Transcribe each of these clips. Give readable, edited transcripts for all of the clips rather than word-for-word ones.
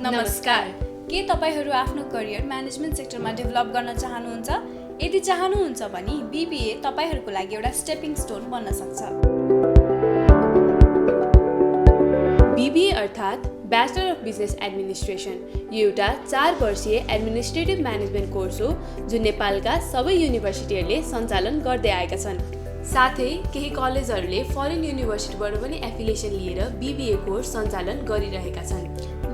नमस्कार। के तपाईहरु आफ्नो करियर म्यानेजमेन्ट सेक्टरमा डेभलप गर्न चाहनुहुन्छ? यदि चाहनुहुन्छ भने बीबीए तपाईहरुको लागि एउटा स्टेपिङ स्टोन बन्न सक्छ। बीबीए अर्थात् ब्याचलर अफ बिजनेस एडमिनिस्ट्रेसन यो एउटा 4 वर्षीय एडमिनिस्ट्रेटिभ म्यानेजमेन्ट कोर्स हो जुन नेपालका सबै युनिभर्सिटीहरूले सञ्चालन गर्दै आएका छन्। साथै केही कलेजहरूले फरेन युनिभर्सिटीबाट पनि एफिलिएसन लिएर बीबीए कोर्स सञ्चालन गरिरहेका छन्।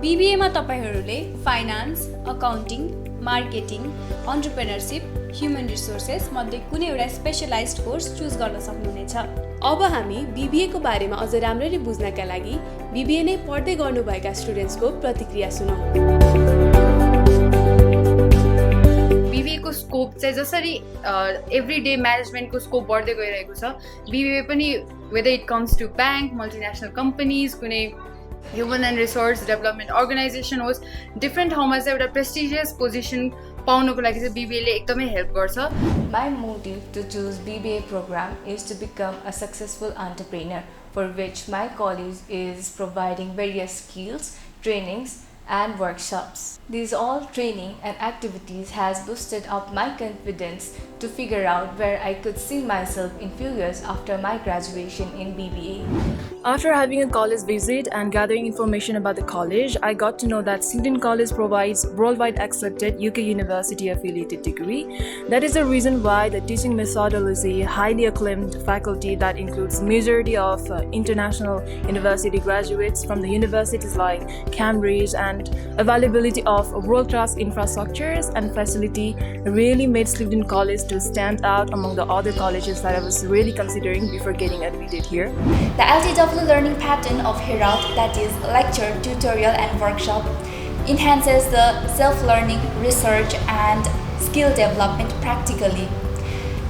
बीबीएमा तपाईहरुले finance, accounting, marketing, entrepreneurship, human resources मध्ये कुनै एउटा स्पेशलाइज्ड कोर्स चुज गर्न सक्नुहुनेछ। अब हामी बीबीए को बारेमा अझ राम्ररी बुझ्नका लागि बीबीए नै पढ्दै गर्नुभएका स्टुडेन्ट्सको प्रतिक्रिया सुनौं। बीबीए को स्कोप चाहिँ जसरी एभ्रीडे म्यानेजमेन्टको स्कोप बढ्दै गइरहेको छ, बीबीए पनि whether it comes to bank, multinational companies, कुनै human and resource development organisation होस्, डिफ्रेन्ट ठाउँमा चाहिँ एउटा प्रेस्टिजियस पोजिसन पाउनको लागि चाहिँ बीबीएले एकदमै हेल्प गर्छ। My motive to choose BBA program is to become a successful entrepreneur, for which my college is providing various skills, trainings and workshops. These all training and activities has boosted up my confidence to figure out where I could see myself in few years after my graduation in BBA. After having a college visit and gathering information about the college, I got to know that Sweden College provides worldwide accepted UK University affiliated degree. That is the reason why the teaching methodology highly acclaimed faculty that includes majority of international university graduates from the universities like Cambridge, and availability of world-class infrastructures and facility really made Sweden College to stand out among the other colleges that I was really considering before getting admitted here. The LTW learning pattern of Herald, that is lecture, tutorial and workshop, enhances the self-learning, research and skill development practically.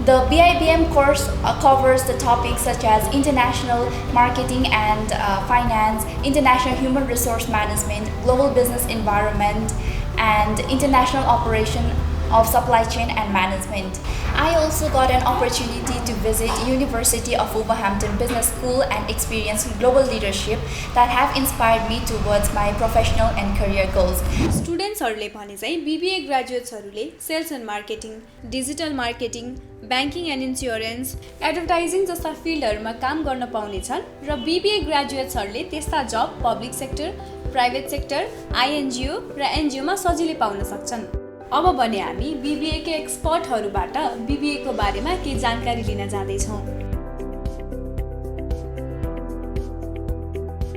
The BIBM course covers the topics such as international marketing and finance, international human resource management, global business environment, and international operation of supply chain and management. I also got an opportunity to visit University of Wolverhampton Business School and experience global leadership that have inspired me towards my professional and career goals. स्टुडेन्ट्सहरूले भने चाहिँ BBA ग्रेजुएट्सहरूले sales and marketing, digital marketing, banking and insurance, advertising जस्ता फिल्डहरूमा काम गर्न पाउनेछन् र बीबीए ग्रेजुएट्सहरूले त्यस्ता जब public sector, private sector, INGO र एनजिओमा सजिलै पाउन सक्छन्। अब भने हामी बीबीए के एक्सपर्टहरूबाट बीबीए को बारेमा केही जानकारी लिन जाँदैछौँ।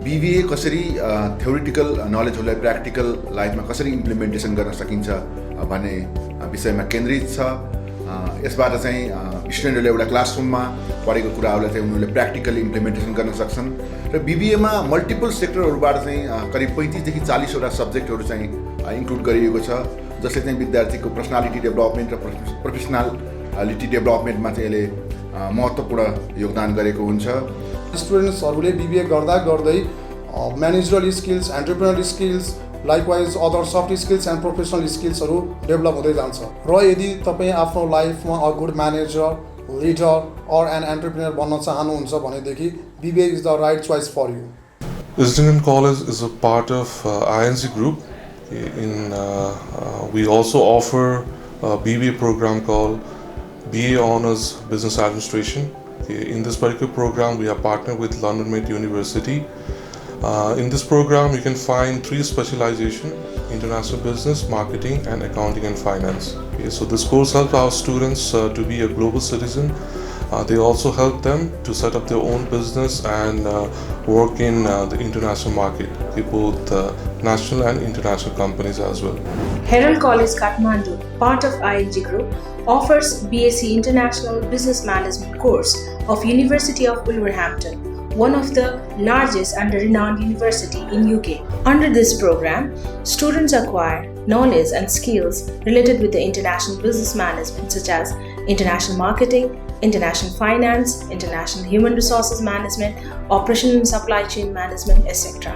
बीबीए कसरी थ्योरिटिकल नलेजहरूलाई प्र्याक्टिकल लाइफमा कसरी इम्प्लिमेन्टेसन गर्न सकिन्छ भन्ने विषयमा केन्द्रित छ। यसबाट चाहिँ स्टुडेन्टहरूले एउटा क्लासरुममा पढेको कुराहरूलाई चाहिँ उनीहरूले प्र्याक्टिकली इम्प्लिमेन्टेसन गर्न सक्छन् र बीबीएमा मल्टिपल सेक्टरहरूबाट चाहिँ करिब 35 देखि 40 वटा सब्जेक्टहरू चाहिँ इन्क्लुड गरिएको छ, जसले चाहिँ विद्यार्थीको पर्सनालिटी डेभलपमेन्ट र प्रोफेसनालिटी डेभलपमेन्टमा चाहिँ यसले महत्त्वपूर्ण योगदान गरेको हुन्छ। स्टुडेन्ट्सहरूले बीबीए गर्दा गर्दै managerial skills, entrepreneurial skills, likewise other soft skills and professional स्किल्सहरू डेभलप हुँदै जान्छ र यदि तपाईँ आफ्नो लाइफमा a good manager, leader or an entrepreneur बन्न चाहनुहुन्छ भनेदेखि BBA is the right choice for you. Sweden College is a part of INC Group. We also offer a BBA program called BA Honours Business Administration. In this particular program, we are partnered with London Met University. In this program, you can find 3 specializations: international business, marketing, and accounting and finance. So this course helps our students to be a global citizen. They also help them to set up their own business and work in the international market, both national and international companies as well. Herald College Kathmandu, part of ING Group, offers BSc International Business Management course of University of Wolverhampton, one of the largest and renowned university in UK. Under this program, students acquire knowledge and skills related with the international business management such as international marketing, international finance, international human resources management, operation and supply chain management, etc.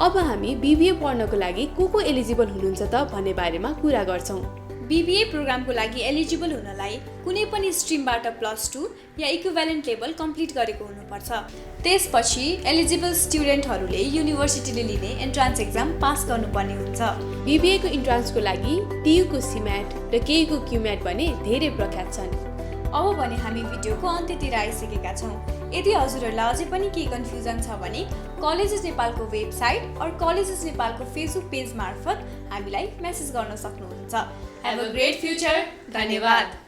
अब हामी BBA पढ्नको लागि को eligible हुनुहुन्छ त भन्ने बारेमा कुरा गर्छौं। BBA प्रोग्रामको लागि एलिजिबल हुनलाई कुनै पनि स्ट्रिमबाट +2 या इक्विभ्यालेन्ट लेभल कम्प्लिट गरेको हुनुपर्छ। त्यसपछि एलिजिबल स्टुडेन्टहरूले युनिभर्सिटीले लिने एन्ट्रान्स एक्जाम पास गर्नुपर्ने हुन्छ। BBA को इन्ट्रान्सको लागि TU को CMAT र KU को QMAT भने धेरै प्रख्यात छन्। अब भने हामी भिडियोको अन्त्यतिर आइसकेका छौँ। यदि हजुरहरूलाई अझै पनि केही कन्फ्युजन छ भने कलेजेस नेपालको वेबसाइट और कलेजेस नेपालको फेसबुक पेज मार्फत हामीलाई मेसेज गर्न सक्नुहुन्छ। Have a great future. धन्यवाद।